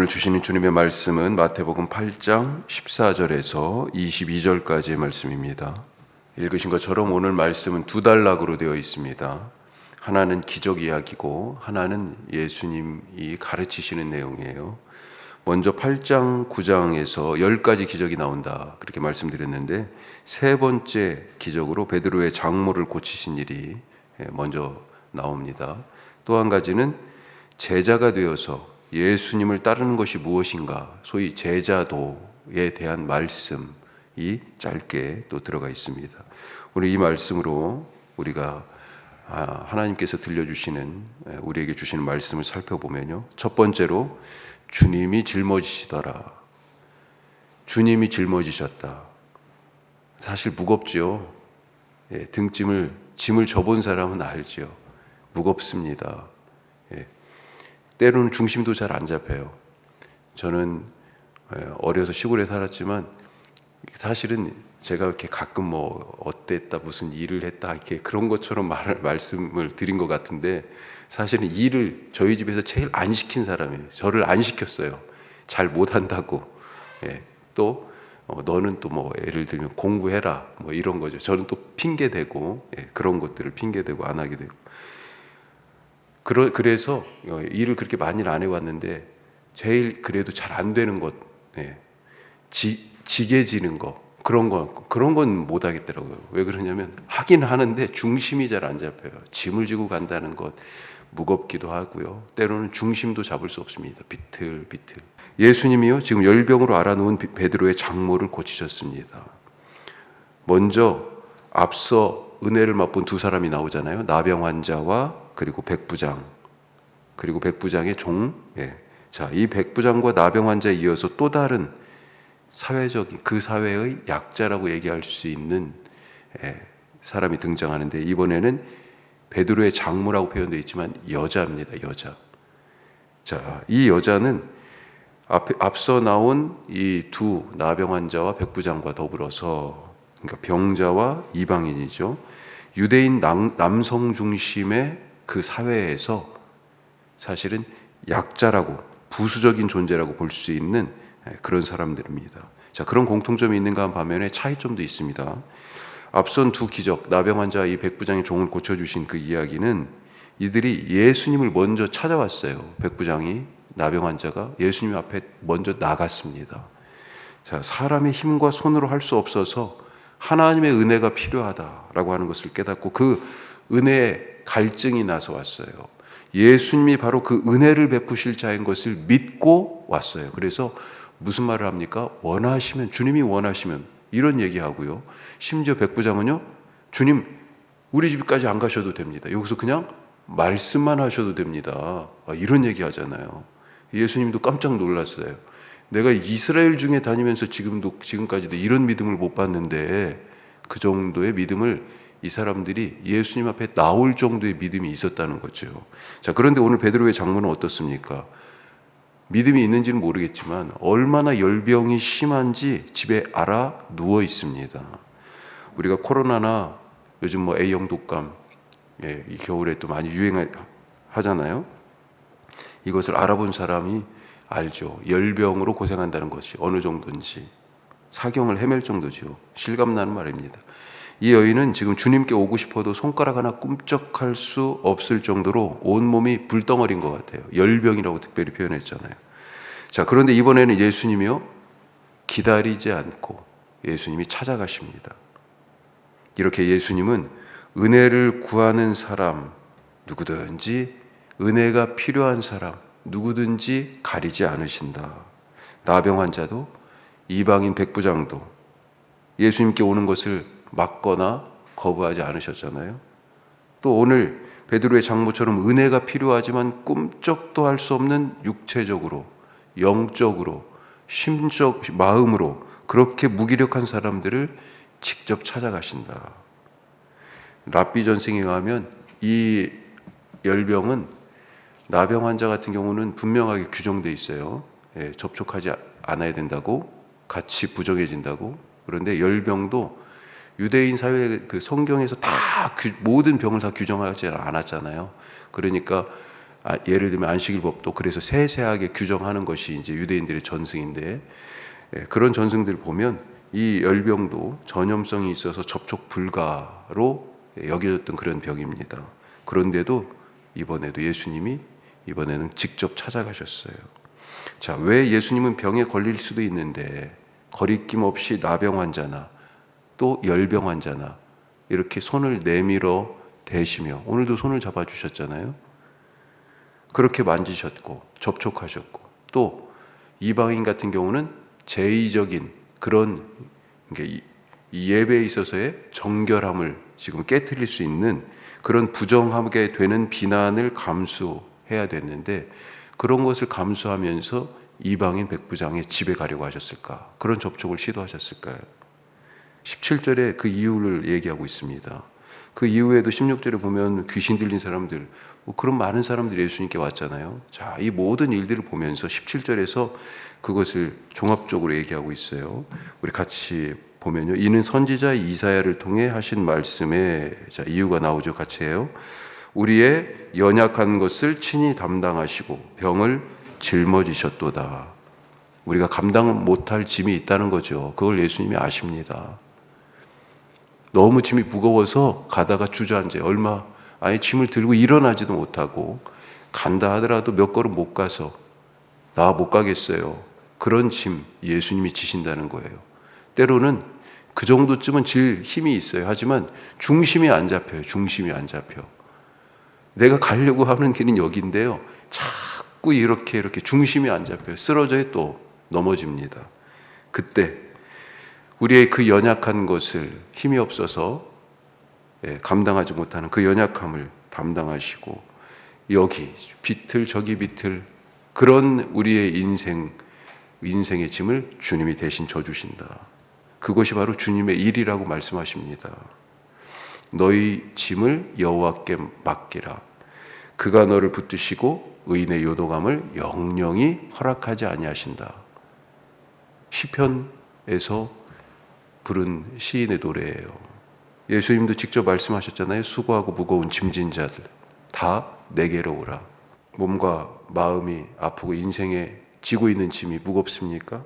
오늘 주시는 주님의 말씀은 마태복음 8장 14절에서 22절까지의 말씀입니다. 읽으신 것처럼 오늘 말씀은 두 단락으로 되어 있습니다. 하나는 기적 이야기고 하나는 예수님이 가르치시는 내용이에요. 먼저 8장 9장에서 10가지 기적이 나온다 그렇게 말씀드렸는데, 세 번째 기적으로 베드로의 장모를 고치신 일이 먼저 나옵니다. 또 한 가지는 제자가 되어서 예수님을 따르는 것이 무엇인가, 소위 제자도에 대한 말씀이 짧게 또 들어가 있습니다. 오늘 이 말씀으로 우리가 하나님께서 들려주시는, 우리에게 주시는 말씀을 살펴보면요, 첫 번째로 주님이 짊어지시더라. 주님이 짊어지셨다. 사실 무겁죠. 짐을 져본 사람은 알죠. 무겁습니다. 때로는 중심도 잘 안 잡혀요. 저는 어려서 시골에 살았지만 사실은 제가 이렇게 가끔 어땠다, 무슨 일을 했다, 이렇게 그런 것처럼 말씀을 드린 것 같은데, 사실은 일을 저희 집에서 제일 안 시킨 사람이에요. 저를 안 시켰어요. 잘 못한다고. 또 너는 또 예를 들면 공부해라 이런 거죠. 저는 또 핑계 대고, 그런 것들을 핑계 대고 안 하게 되고. 그래서 일을 그렇게 많이 안 해왔는데, 제일 그래도 잘 안 되는 것, 지게 지는 거, 그런 건 못 하겠더라고요. 왜 그러냐면 하긴 하는데 중심이 잘 안 잡혀요. 짐을 지고 간다는 것 무겁기도 하고요. 때로는 중심도 잡을 수 없습니다. 비틀비틀. 예수님이요, 지금 열병으로 알아놓은 베드로의 장모를 고치셨습니다. 먼저 앞서 은혜를 맛본 두 사람이 나오잖아요. 나병 환자와 그리고 백부장, 그리고 백부장의 종. 자, 이 백부장과 나병 환자에 이어서 또 다른 사회적인, 그 사회의 약자라고 얘기할 수 있는 사람이 등장하는데, 이번에는 베드로의 장모라고 표현되어 있지만 여자입니다. 여자. 자, 이 여자는 앞서 나온 이 두 나병 환자와 백부장과 더불어서, 그러니까 병자와 이방인이죠, 유대인 남성 중심의 그 사회에서 사실은 약자라고, 부수적인 존재라고 볼 수 있는 그런 사람들입니다. 자, 그런 공통점이 있는가 반면에 차이점도 있습니다. 앞선 두 기적, 나병 환자와 이 백부장의 종을 고쳐주신 그 이야기는, 이들이 예수님을 먼저 찾아왔어요. 백부장이, 나병 환자가 예수님 앞에 먼저 나갔습니다. 자, 사람의 힘과 손으로 할 수 없어서 하나님의 은혜가 필요하다라고 하는 것을 깨닫고 그 은혜에 갈증이 나서 왔어요. 예수님이 바로 그 은혜를 베푸실 자인 것을 믿고 왔어요. 그래서 무슨 말을 합니까? 원하시면, 주님이 원하시면, 이런 얘기하고요. 심지어 백부장은요, 주님 우리 집까지 안 가셔도 됩니다. 여기서 그냥 말씀만 하셔도 됩니다. 이런 얘기 하잖아요. 예수님도 깜짝 놀랐어요. 내가 이스라엘 중에 다니면서 지금까지도 이런 믿음을 못 봤는데, 그 정도의 믿음을 이 사람들이 예수님 앞에 나올 정도의 믿음이 있었다는 거죠. 자, 그런데 오늘 베드로의 장모는 어떻습니까? 믿음이 있는지는 모르겠지만 얼마나 열병이 심한지 집에 알아 누워 있습니다. 우리가 코로나나 요즘 A형 독감, 이 겨울에 또 많이 유행하잖아요. 이것을 알아본 사람이 알죠. 열병으로 고생한다는 것이 어느 정도인지. 사경을 헤맬 정도죠. 실감나는 말입니다. 이 여인은 지금 주님께 오고 싶어도 손가락 하나 꿈쩍할 수 없을 정도로 온몸이 불덩어리인 것 같아요. 열병이라고 특별히 표현했잖아요. 자, 그런데 이번에는 예수님이요, 기다리지 않고 예수님이 찾아가십니다. 이렇게 예수님은 은혜를 구하는 사람, 누구든지 은혜가 필요한 사람 누구든지 가리지 않으신다. 나병 환자도 이방인 백부장도 예수님께 오는 것을 막거나 거부하지 않으셨잖아요. 또 오늘 베드로의 장모처럼 은혜가 필요하지만 꿈쩍도 할 수 없는 육체적으로, 영적으로, 심적, 마음으로 그렇게 무기력한 사람들을 직접 찾아가신다. 랍비 전승에 의하면 이 열병은, 나병 환자 같은 경우는 분명하게 규정돼 있어요. 접촉하지 않아야 된다고, 같이 부정해진다고. 그런데 열병도 유대인 사회 그 성경에서 다 모든 병을 다 규정하지 않았잖아요. 그러니까 예를 들면 안식일법도 그래서 세세하게 규정하는 것이 이제 유대인들의 전승인데, 그런 전승들을 보면 이 열병도 전염성이 있어서 접촉 불가로 여겨졌던 그런 병입니다. 그런데도 이번에도 예수님이 이번에는 직접 찾아가셨어요. 자, 왜 예수님은 병에 걸릴 수도 있는데 거리낌 없이 나병 환자나 또 열병 환자나 이렇게 손을 내밀어 대시며, 오늘도 손을 잡아주셨잖아요. 그렇게 만지셨고 접촉하셨고, 또 이방인 같은 경우는 제의적인 그런 이 예배에 있어서의 정결함을 지금 깨트릴 수 있는 그런 부정하게 되는 비난을 감수해야 됐는데, 그런 것을 감수하면서 이방인 백부장의 집에 가려고 하셨을까? 그런 접촉을 시도하셨을까요? 17절에 그 이유를 얘기하고 있습니다. 그 이후에도 16절에 보면 귀신 들린 사람들, 그런 많은 사람들이 예수님께 왔잖아요. 자, 이 모든 일들을 보면서 17절에서 그것을 종합적으로 얘기하고 있어요. 우리 같이 보면요. 이는 선지자 이사야를 통해 하신 말씀에, 자, 이유가 나오죠. 같이 해요. 우리의 연약한 것을 친히 담당하시고 병을 짊어지셨도다. 우리가 감당 못할 짐이 있다는 거죠. 그걸 예수님이 아십니다. 너무 짐이 무거워서 가다가 주저앉아요. 아예 짐을 들고 일어나지도 못하고, 간다 하더라도 몇 걸음 못 가서 나 못 가겠어요. 그런 짐 예수님이 지신다는 거예요. 때로는 그 정도쯤은 질 힘이 있어요. 하지만 중심이 안 잡혀요. 중심이 안 잡혀. 내가 가려고 하는 길은 여기인데요, 자꾸 이렇게 중심이 안 잡혀요. 쓰러져요. 또 넘어집니다. 그때 우리의 그 연약한 것을 힘이 없어서 감당하지 못하는 그 연약함을 담당하시고, 여기 비틀 저기 비틀 그런 우리의 인생의 짐을 주님이 대신 져주신다. 그것이 바로 주님의 일이라고 말씀하십니다. 너희 짐을 여호와께 맡기라. 그가 너를 붙드시고 의인의 요동함을 영영이 허락하지 아니하신다. 시편에서 부른 시인의 노래예요. 예수님도 직접 말씀하셨잖아요. 수고하고 무거운 짐진 자들 다 내게로 오라. 몸과 마음이 아프고 인생에 지고 있는 짐이 무겁습니까?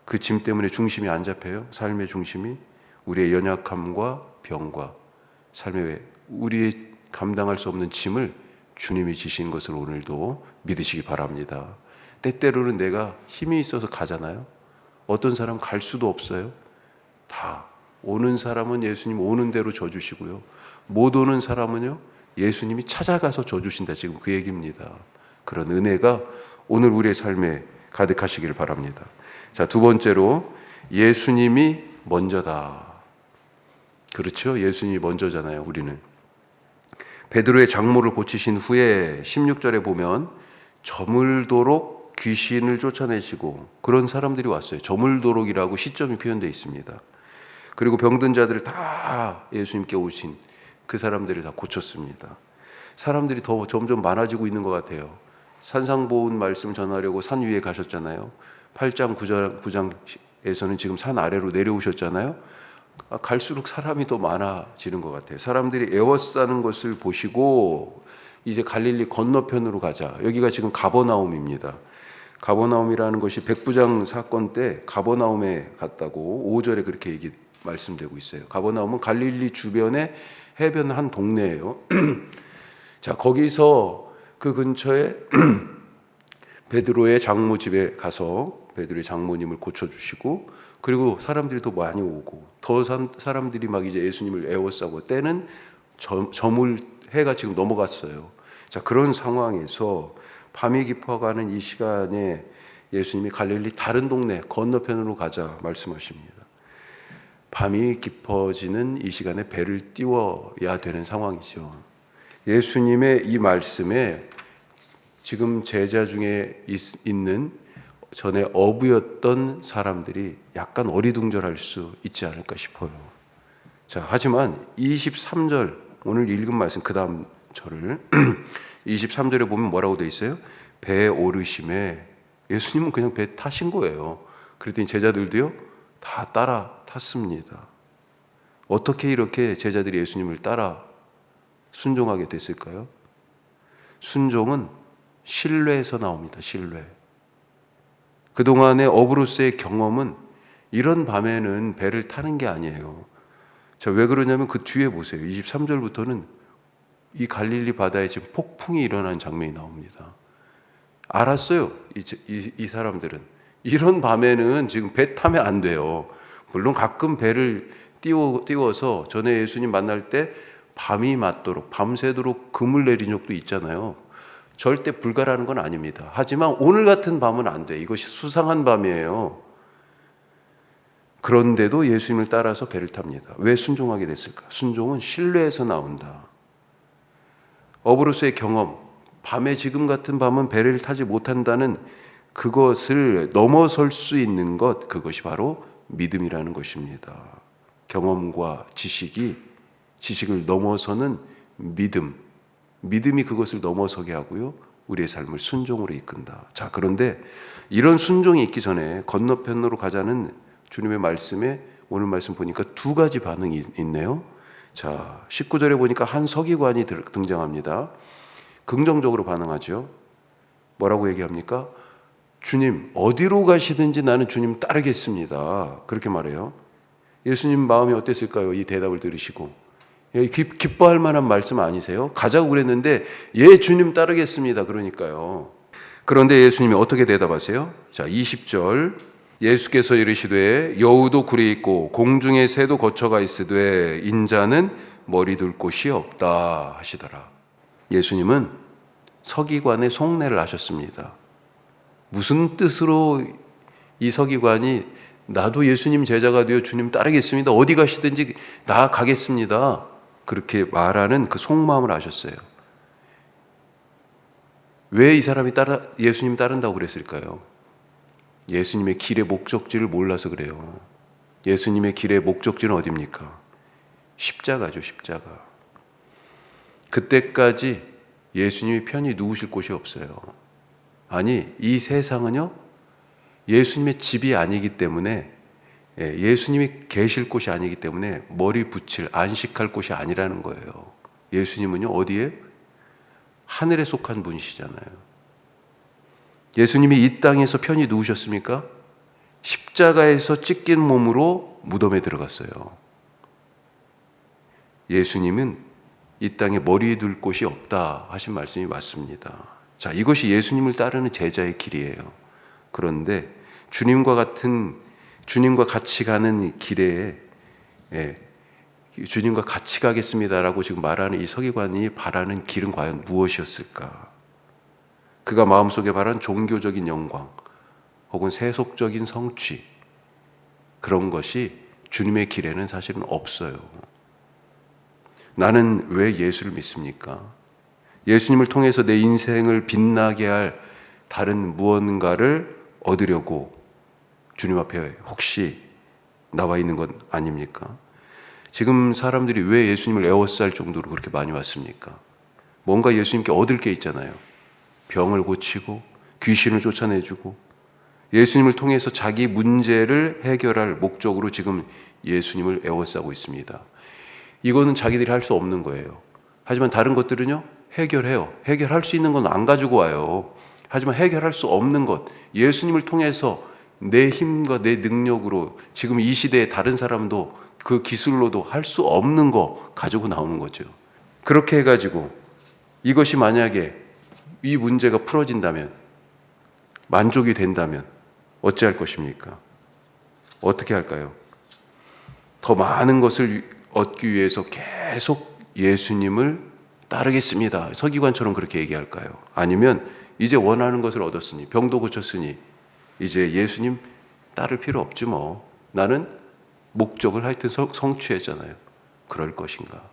그 짐 때문에 중심이 안 잡혀요. 삶의 중심이 우리의 연약함과 병과 삶의 우리의 감당할 수 없는 짐을 주님이 지신 것을 오늘도 믿으시기 바랍니다. 때때로는 내가 힘이 있어서 가잖아요. 어떤 사람 갈 수도 없어요. 다 오는 사람은 예수님 오는 대로 져주시고요, 못 오는 사람은요 예수님이 찾아가서 져주신다. 지금 그 얘기입니다. 그런 은혜가 오늘 우리의 삶에 가득하시기를 바랍니다. 자, 두 번째로 예수님이 먼저다. 그렇죠? 예수님이 먼저잖아요. 우리는 베드로의 장모를 고치신 후에 16절에 보면 저물도록 귀신을 쫓아내시고, 그런 사람들이 왔어요. 저물도록이라고 시점이 표현되어 있습니다. 그리고 병든 자들을 다 예수님께 오신 그 사람들을 다 고쳤습니다. 사람들이 더 점점 많아지고 있는 것 같아요. 산상보훈 말씀 전하려고 산 위에 가셨잖아요. 8장 9장에서는 지금 산 아래로 내려오셨잖아요. 갈수록 사람이 더 많아지는 것 같아요. 사람들이 에워싸는 것을 보시고 이제 갈릴리 건너편으로 가자. 여기가 지금 가버나움입니다. 가버나움이라는 것이 백부장 사건 때 가버나움에 갔다고 5절에 그렇게 말씀되고 있어요. 가버나움은 갈릴리 주변의 해변 한 동네예요. 자, 거기서 그 근처에 베드로의 장모 집에 가서 베드로의 장모님을 고쳐주시고, 그리고 사람들이 더 많이 오고 더 사람들이 막 이제 예수님을 에워싸고, 때는 저물 해가 지금 넘어갔어요. 자, 그런 상황에서 밤이 깊어가는 이 시간에 예수님이 갈릴리 다른 동네 건너편으로 가자 말씀하십니다. 밤이 깊어지는 이 시간에 배를 띄워야 되는 상황이죠. 예수님의 이 말씀에 지금 제자 중에 있는 전에 어부였던 사람들이 약간 어리둥절할 수 있지 않을까 싶어요. 자, 하지만 23절 오늘 읽은 말씀 그 다음 절을 23절에 보면 뭐라고 돼 있어요? 배에 오르심에, 예수님은 그냥 배 타신 거예요. 그랬더니 제자들도요 다 따라 탔습니다. 어떻게 이렇게 제자들이 예수님을 따라 순종하게 됐을까요? 순종은 신뢰에서 나옵니다. 신뢰. 그동안의 어브로스의 경험은 이런 밤에는 배를 타는 게 아니에요. 자, 왜 그러냐면 그 뒤에 보세요. 23절부터는 이 갈릴리 바다에 지금 폭풍이 일어난 장면이 나옵니다. 알았어요. 이 사람들은. 이런 밤에는 지금 배 타면 안 돼요. 물론 가끔 배를 띄워서 전에 예수님 만날 때 밤이 맞도록 밤새도록 금을 내린 적도 있잖아요. 절대 불가라는 건 아닙니다. 하지만 오늘 같은 밤은 안 돼. 이것이 수상한 밤이에요. 그런데도 예수님을 따라서 배를 탑니다. 왜 순종하게 됐을까? 순종은 신뢰에서 나온다. 어브로스의 경험, 밤에 지금 같은 밤은 배를 타지 못한다는 그것을 넘어설 수 있는 것, 그것이 바로 믿음이라는 것입니다. 경험과 지식을 넘어서는 믿음이 그것을 넘어서게 하고요. 우리의 삶을 순종으로 이끈다. 자, 그런데 이런 순종이 있기 전에 건너편으로 가자는 주님의 말씀에 오늘 말씀 보니까 두 가지 반응이 있네요. 자, 19절에 보니까 한 서기관이 등장합니다. 긍정적으로 반응하죠. 뭐라고 얘기합니까? 주님, 어디로 가시든지 나는 주님 따르겠습니다. 그렇게 말해요. 예수님 마음이 어땠을까요? 이 대답을 들으시고. 기뻐할 만한 말씀 아니세요? 가자고 그랬는데 예, 주님 따르겠습니다. 그러니까요. 그런데 예수님이 어떻게 대답하세요? 자, 20절 예수께서 이르시되 여우도 굴에 있고 공중의 새도 거처가 있으되 인자는 머리 둘 곳이 없다 하시더라. 예수님은 서기관의 속내를 아셨습니다. 무슨 뜻으로 이 서기관이 나도 예수님 제자가 되어 주님 따르겠습니다. 어디 가시든지 나 가겠습니다. 그렇게 말하는 그 속마음을 아셨어요. 왜 이 사람이 예수님 따른다고 그랬을까요? 예수님의 길의 목적지를 몰라서 그래요. 예수님의 길의 목적지는 어디입니까? 십자가죠, 십자가. 그때까지 예수님이 편히 누우실 곳이 없어요. 아니, 이 세상은요, 예수님의 집이 아니기 때문에, 예수님이 계실 곳이 아니기 때문에 머리 붙일, 안식할 곳이 아니라는 거예요. 예수님은요, 어디에? 하늘에 속한 분이시잖아요. 예수님이 이 땅에서 편히 누우셨습니까? 십자가에서 찢긴 몸으로 무덤에 들어갔어요. 예수님은 이 땅에 머리 둘 곳이 없다 하신 말씀이 맞습니다. 자, 이것이 예수님을 따르는 제자의 길이에요. 그런데 주님과 같이 가는 길에 주님과 같이 가겠습니다라고 지금 말하는 이 서기관이 바라는 길은 과연 무엇이었을까? 그가 마음속에 바라는 종교적인 영광 혹은 세속적인 성취, 그런 것이 주님의 길에는 사실은 없어요. 나는 왜 예수를 믿습니까? 예수님을 통해서 내 인생을 빛나게 할 다른 무언가를 얻으려고 주님 앞에 혹시 나와 있는 건 아닙니까? 지금 사람들이 왜 예수님을 에워쌀 정도로 그렇게 많이 왔습니까? 뭔가 예수님께 얻을 게 있잖아요. 병을 고치고 귀신을 쫓아내주고 예수님을 통해서 자기 문제를 해결할 목적으로 지금 예수님을 에워싸고 있습니다. 이거는 자기들이 할 수 없는 거예요. 하지만 다른 것들은요, 해결해요. 해결할 수 있는 건 안 가지고 와요. 하지만 해결할 수 없는 것, 예수님을 통해서 내 힘과 내 능력으로 지금 이 시대에 다른 사람도 그 기술로도 할 수 없는 거 가지고 나오는 거죠. 그렇게 해가지고 이것이 만약에 이 문제가 풀어진다면, 만족이 된다면 어찌할 것입니까? 어떻게 할까요? 더 많은 것을 얻기 위해서 계속 예수님을 따르겠습니다. 서기관처럼 그렇게 얘기할까요? 아니면 이제 원하는 것을 얻었으니, 병도 고쳤으니 이제 예수님 따를 필요 없지 뭐. 나는 목적을 하여튼 성취했잖아요. 그럴 것인가?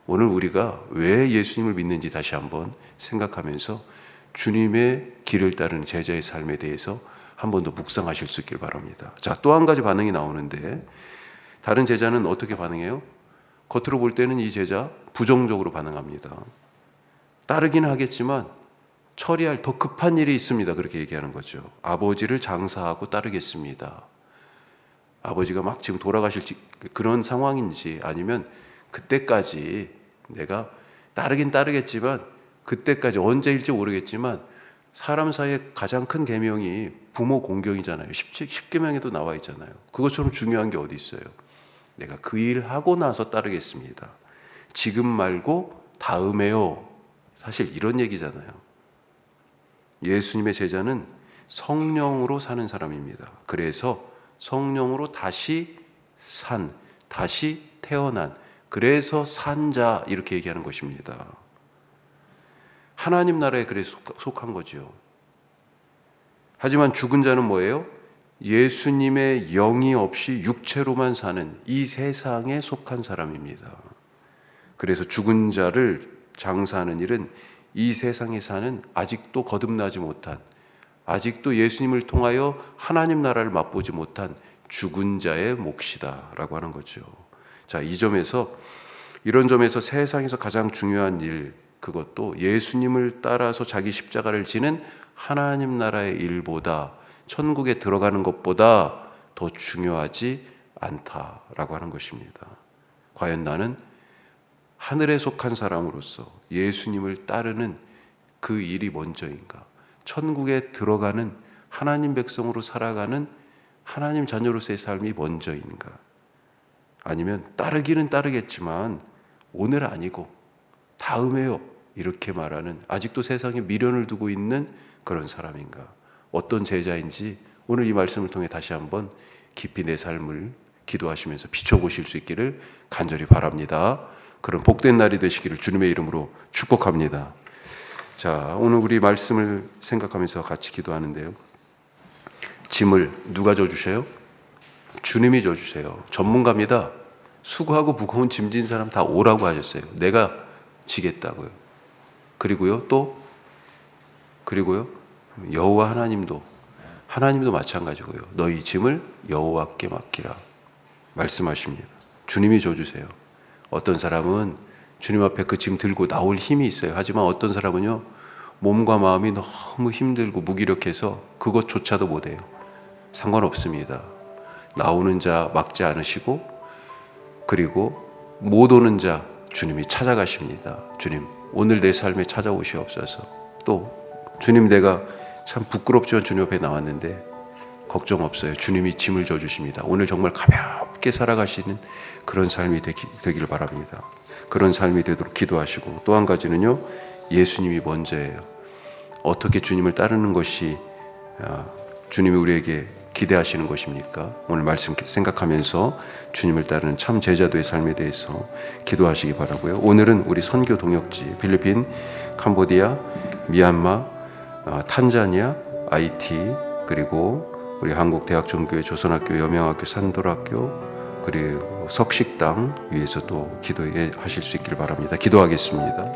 오늘 우리가 왜 예수님을 믿는지 다시 한번 생각하면서 주님의 길을 따르는 제자의 삶에 대해서 한 번 더 묵상하실 수 있길 바랍니다. 자, 또 한 가지 반응이 나오는데, 다른 제자는 어떻게 반응해요? 겉으로 볼 때는 이 제자 부정적으로 반응합니다. 따르기는 하겠지만 처리할 더 급한 일이 있습니다. 그렇게 얘기하는 거죠. 아버지를 장사하고 따르겠습니다. 아버지가 막 지금 돌아가실 그런 상황인지, 아니면 그때까지 내가 따르긴 따르겠지만 그때까지 언제일지 모르겠지만 사람 사이에 가장 큰 계명이 부모 공경이잖아요. 10계명에도 나와 있잖아요. 그것처럼 중요한 게 어디 있어요? 내가 그 일 하고 나서 따르겠습니다. 지금 말고 다음에요. 사실 이런 얘기잖아요. 예수님의 제자는 성령으로 사는 사람입니다. 그래서 성령으로 다시 태어난, 그래서 산자 이렇게 얘기하는 것입니다. 하나님 나라에 그래서 속한 거죠. 하지만 죽은 자는 뭐예요? 예수님의 영이 없이 육체로만 사는 이 세상에 속한 사람입니다. 그래서 죽은 자를 장사하는 일은 이 세상에 사는 아직도 거듭나지 못한, 아직도 예수님을 통하여 하나님 나라를 맛보지 못한 죽은 자의 몫이다라고 하는 거죠. 자, 이런 점에서 세상에서 가장 중요한 일, 그것도 예수님을 따라서 자기 십자가를 지는 하나님 나라의 일보다, 천국에 들어가는 것보다 더 중요하지 않다라고 하는 것입니다. 과연 나는 하늘에 속한 사람으로서 예수님을 따르는 그 일이 먼저인가? 천국에 들어가는 하나님 백성으로 살아가는 하나님 자녀로서의 삶이 먼저인가? 아니면 따르기는 따르겠지만 오늘 아니고 다음에요 이렇게 말하는, 아직도 세상에 미련을 두고 있는 그런 사람인가? 어떤 제자인지 오늘 이 말씀을 통해 다시 한번 깊이 내 삶을 기도하시면서 비춰보실 수 있기를 간절히 바랍니다. 그런 복된 날이 되시기를 주님의 이름으로 축복합니다. 자, 오늘 우리 말씀을 생각하면서 같이 기도하는데요. 짐을 누가 져주세요? 주님이 져주세요. 전문가입니다. 수고하고 무거운 짐 진 사람 다 오라고 하셨어요. 내가 지겠다고요. 그리고요 여호와 하나님도 마찬가지고요. 너희 짐을 여호와께 맡기라 말씀하십니다. 주님이 져주세요. 어떤 사람은 주님 앞에 그 짐 들고 나올 힘이 있어요. 하지만 어떤 사람은요, 몸과 마음이 너무 힘들고 무기력해서 그것조차도 못해요. 상관없습니다. 나오는 자 막지 않으시고, 그리고 못 오는 자 주님이 찾아가십니다. 주님, 오늘 내 삶에 찾아오시옵소서. 또 주님, 내가 참 부끄럽지만 주님 앞에 나왔는데 걱정 없어요. 주님이 짐을 져주십니다. 오늘 정말 가볍게 살아가시는 그런 삶이 되기를 바랍니다. 그런 삶이 되도록 기도하시고, 또 한 가지는요, 예수님이 먼저예요. 어떻게 주님을 따르는 것이 주님이 우리에게 기대하시는 것입니까? 오늘 말씀 생각하면서 주님을 따르는 참 제자도의 삶에 대해서 기도하시기 바라고요. 오늘은 우리 선교 동역지 필리핀, 캄보디아, 미얀마, 탄자니아, 아이티, 그리고 우리 한국대학종교회, 조선학교, 여명학교, 산돌학교, 그리고 석식당 위해서도 기도하실 수 있기를 바랍니다. 기도하겠습니다.